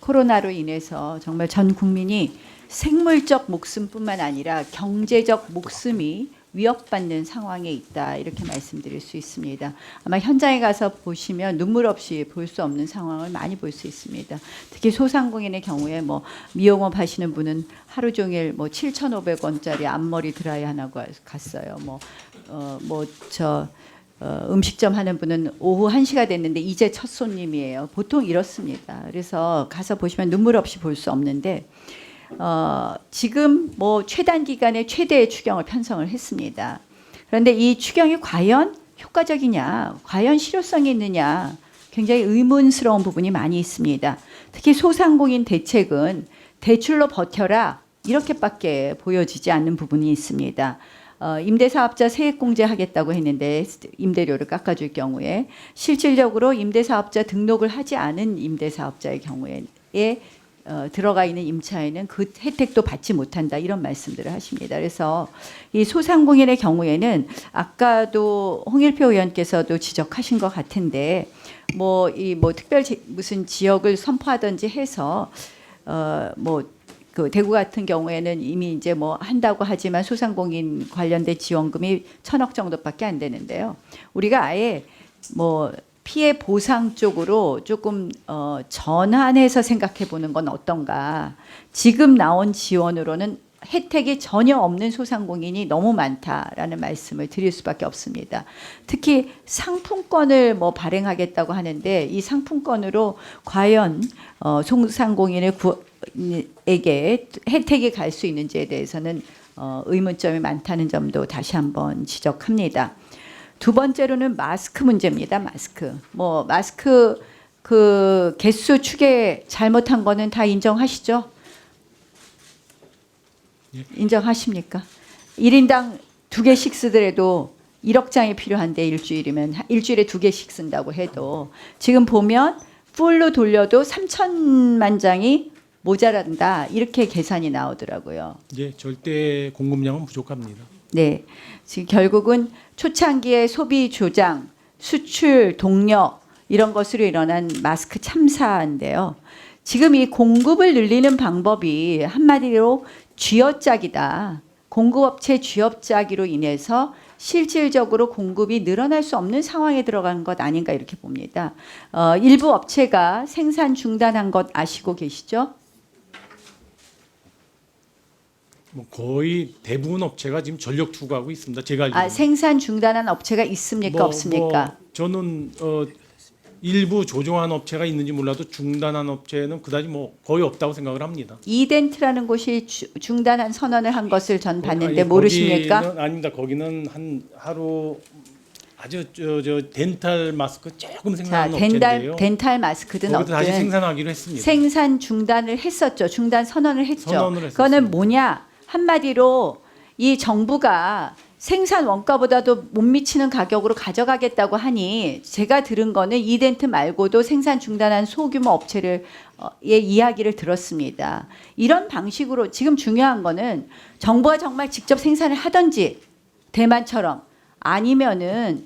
코로나로 인해서 정말 전 국민이 생물적 목숨뿐만 아니라 경제적 목숨이 위협받는 상황에 있다, 이렇게 말씀드릴 수 있습니다. 아마 현장에 가서 보시면 눈물 없이 볼 수 없는 상황을 많이 볼 수 있습니다. 특히 소상공인의 경우에 뭐 미용업 하시는 분은 하루 종일 뭐 7,500원짜리 앞머리 드라이 하나 갔어요. 음식점 하는 분은 오후 1시가 됐는데 이제 첫 손님이에요. 보통 이렇습니다. 그래서 가서 보시면 눈물 없이 볼 수 없는데 지금 뭐 최단 기간에 최대의 추경을 편성을 했습니다. 그런데 이 추경이 과연 효과적이냐, 과연 실효성이 있느냐, 굉장히 의문스러운 부분이 많이 있습니다. 특히 소상공인 대책은 대출로 버텨라 이렇게밖에 보여지지 않는 부분이 있습니다. 임대사업자 세액공제 하겠다고 했는데 임대료를 깎아줄 경우에 실질적으로 임대사업자 등록을 하지 않은 임대사업자의 경우에 들어가 있는 임차인은 그 혜택도 받지 못한다, 이런 말씀들을 하십니다. 그래서 이 소상공인의 경우에는 아까도 홍일표 의원께서도 지적하신 것 같은데 특별 무슨 지역을 선포하든지 해서 그 대구 같은 경우에는 이미 이제 한다고 하지만 소상공인 관련된 지원금이 1,000억 정도밖에 안 되는데요. 우리가 아예 피해 보상 쪽으로 조금 전환해서 생각해 보는 건 어떤가. 지금 나온 지원으로는 혜택이 전혀 없는 소상공인이 너무 많다라는 말씀을 드릴 수밖에 없습니다. 특히 상품권을 발행하겠다고 하는데 이 상품권으로 과연 소상공인에게 혜택이 갈 수 있는지에 대해서는 의문점이 많다는 점도 다시 한번 지적합니다. 두 번째로는 마스크 문제입니다. 마스크 그 개수 추계 잘못한 거는 다 인정하시죠? 인정하십니까? 1인당 2개씩 쓰더라도 1억 장이 필요한데 일주일이면 일주일에 2개씩 쓴다고 해도 지금 보면 풀로 돌려도 3천만 장이 모자란다, 이렇게 계산이 나오더라고요. 예, 절대 공급량은 부족합니다. 네, 지금 결국은 초창기의 소비 조장, 수출 동력 이런 것으로 일어난 마스크 참사인데요. 지금 이 공급을 늘리는 방법이 한마디로 쥐어짜기다. 공급업체 쥐어짜기로 인해서 실질적으로 공급이 늘어날 수 없는 상황에 들어간 것 아닌가, 이렇게 봅니다. 일부 업체가 생산 중단한 것 아시고 계시죠? 거의 대부분 업체가 지금 전력 투구하고 있습니다. 제가 알기로는. 생산 중단한 업체가 있습니까, 없습니까? 저는 일부 조정한 업체가 있는지 몰라도 중단한 업체는 그다지 거의 없다고 생각을 합니다. 이덴트라는 곳이 중단한 선언을 한 것을 전 봤는데 모르십니까? 거기는, 아닙니다. 거기는 한 하루 아주 덴탈 마스크 조금 생산하는 업체인데요. 덴탈 마스크든 거기도 다시 어떤 생산하기로 했습니다. 생산 중단을 했었죠. 중단 선언을 했죠. 선언을 그거는 뭐냐? 한마디로 이 정부가 생산 원가보다도 못 미치는 가격으로 가져가겠다고 하니, 제가 들은 거는 이덴트 말고도 생산 중단한 소규모 업체의 이야기를 들었습니다. 이런 방식으로 지금 중요한 거는 정부가 정말 직접 생산을 하든지 대만처럼, 아니면은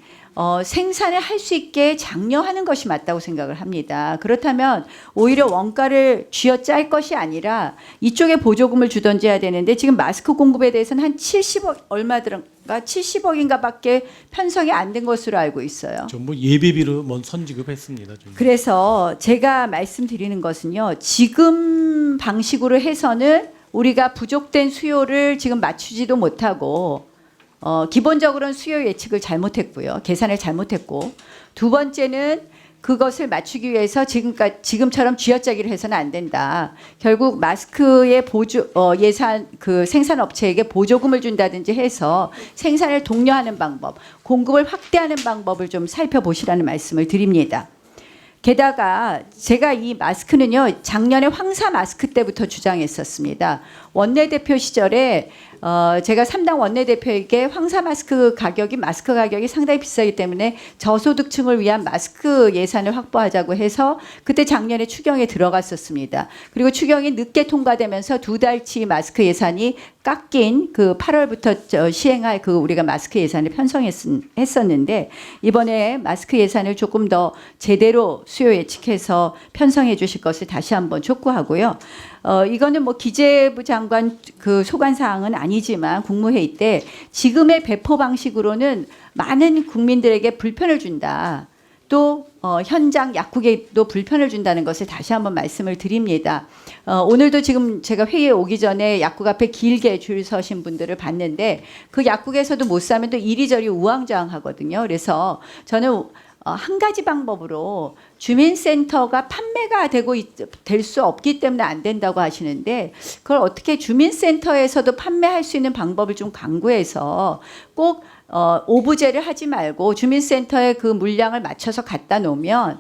생산을 할 수 있게 장려하는 것이 맞다고 생각을 합니다. 그렇다면 오히려 원가를 쥐어짤 것이 아니라 이쪽에 보조금을 주던지 해야 되는데, 지금 마스크 공급에 대해서는 한 70억 얼마 들어가 70억인가 밖에 편성이 안 된 것으로 알고 있어요. 전부 예비비로 선지급했습니다. 그래서 제가 말씀드리는 것은요, 지금 방식으로 해서는 우리가 부족된 수요를 지금 맞추지도 못하고, 기본적으로는 수요 예측을 잘못했고요. 계산을 잘못했고, 두 번째는 그것을 맞추기 위해서 지금처럼 쥐어짜기를 해서는 안 된다. 결국 마스크의 예산, 그 생산업체에게 보조금을 준다든지 해서 생산을 독려하는 방법, 공급을 확대하는 방법을 좀 살펴보시라는 말씀을 드립니다. 게다가 제가 이 마스크는요, 작년에 황사 마스크 때부터 주장했었습니다. 원내대표 시절에 제가 3당 원내대표에게 황사 마스크 가격이 상당히 비싸기 때문에 저소득층을 위한 마스크 예산을 확보하자고 해서 그때 작년에 추경에 들어갔었습니다. 그리고 추경이 늦게 통과되면서 2달치 마스크 예산이 깎인 그 8월부터 시행할 그 우리가 마스크 예산을 편성했었는데 이번에 마스크 예산을 조금 더 제대로 수요 예측해서 편성해 주실 것을 다시 한번 촉구하고요. 이거는 뭐 기재부 장관 그 소관 사항은 아니지만 국무회의 때 지금의 배포 방식으로는 많은 국민들에게 불편을 준다. 또 현장 약국에도 불편을 준다는 것을 다시 한번 말씀을 드립니다. 오늘도 지금 제가 회의에 오기 전에 약국 앞에 길게 줄 서신 분들을 봤는데 그 약국에서도 못 사면 또 이리저리 우왕좌왕하거든요. 그래서 저는 한 가지 방법으로 주민센터가 판매가 될 수 없기 때문에 안 된다고 하시는데 그걸 어떻게 주민센터에서도 판매할 수 있는 방법을 좀 강구해서 꼭 오부제를 하지 말고 주민센터에 그 물량을 맞춰서 갖다 놓으면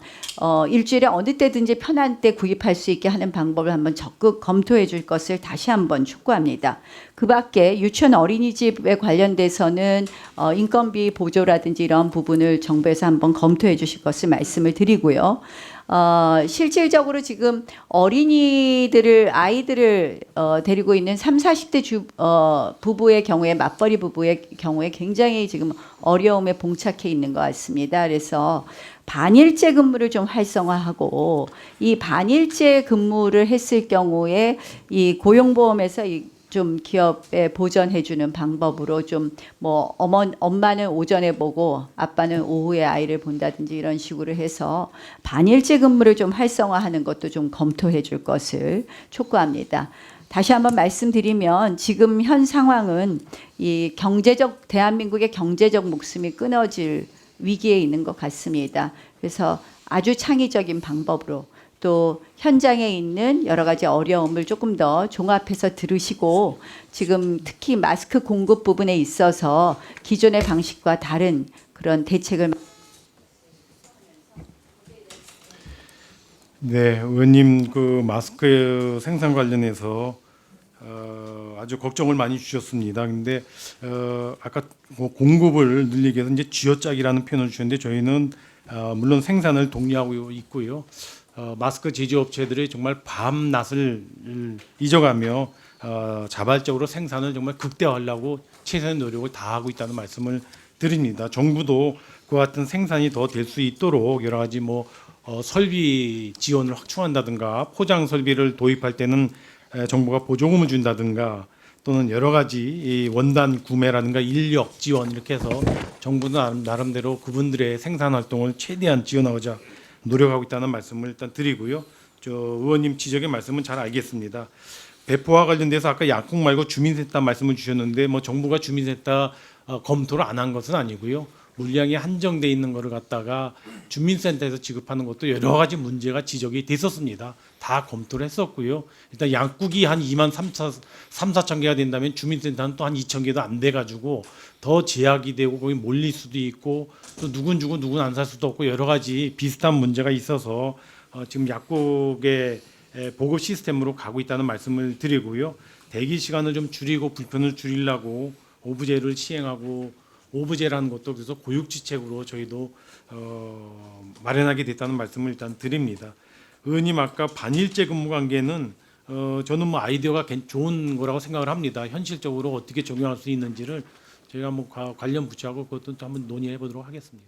일주일에 어느 때든지 편한 때 구입할 수 있게 하는 방법을 한번 적극 검토해 줄 것을 다시 한번 촉구합니다. 그 밖에 유치원 어린이집에 관련돼서는 인건비 보조라든지 이런 부분을 정부에서 한번 검토해 주실 것을 말씀을 드리고요. 실질적으로 지금 아이들을 데리고 있는 3, 40대 부부의 경우에 맞벌이 부부의 경우에 굉장히 지금 어려움에 봉착해 있는 것 같습니다. 그래서 반일제 근무를 좀 활성화하고 이 반일제 근무를 했을 경우에 이 고용보험에서 좀 기업에 보전해주는 방법으로 좀 뭐 엄마는 오전에 보고 아빠는 오후에 아이를 본다든지 이런 식으로 해서 반일제 근무를 좀 활성화하는 것도 좀 검토해 줄 것을 촉구합니다. 다시 한번 말씀드리면 지금 현 상황은 이 대한민국의 경제적 목숨이 끊어질 위기에 있는 것 같습니다. 그래서 아주 창의적인 방법으로 또 현장에 있는 여러 가지 어려움을 조금 더 종합해서 들으시고 지금 특히 마스크 공급 부분에 있어서 기존의 방식과 다른 그런 대책을 네, 의원님 그 마스크 생산 관련해서 아주 걱정을 많이 주셨습니다. 근데 아까 뭐 공급을 늘리기 위해서 이제 쥐어짜기라는 표현을 주셨는데 저희는 물론 생산을 독려하고 있고요. 마스크 제조업체들이 정말 밤낮을 잊어가며 자발적으로 생산을 정말 극대화하려고 최선의 노력을 다하고 있다는 말씀을 드립니다. 정부도 그와 같은 생산이 더 될 수 있도록 여러 가지 설비 지원을 확충한다든가 포장 설비를 도입할 때는 정부가 보조금을 준다든가 또는 여러 가지 이 원단 구매라든가 인력 지원 이렇게 해서 정부도 나름대로 그분들의 생산 활동을 최대한 지원하고자 노력하고 있다는 말씀을 일단 드리고요. 저 의원님 지적의 말씀은 잘 알겠습니다. 배포와 관련돼서 아까 약국 말고 주민센터 말씀을 주셨는데 정부가 주민센터 검토를 안 한 것은 아니고요. 물량이 한정돼 있는 거를 갖다가 주민센터에서 지급하는 것도 여러 가지 문제가 지적이 됐었습니다. 다 검토를 했었고요. 일단 약국이 한 2만 4천 개가 된다면 주민센터는 또 한 2천 개도 안 돼가지고 더 제약이 되고 거기 몰릴 수도 있고 또 누군 주고 누군 안 살 수도 없고 여러 가지 비슷한 문제가 있어서 지금 약국의 보급 시스템으로 가고 있다는 말씀을 드리고요. 대기 시간을 좀 줄이고 불편을 줄이려고 오부제를 시행하고 오부제라는 것도 그래서 고육지책으로 저희도 마련하게 됐다는 말씀을 일단 드립니다. 의원님 아까 반일제 근무 관계는 저는 아이디어가 좋은 거라고 생각을 합니다. 현실적으로 어떻게 적용할 수 있는지를 저희가 관련 부처하고 그것도 또 한번 논의해 보도록 하겠습니다.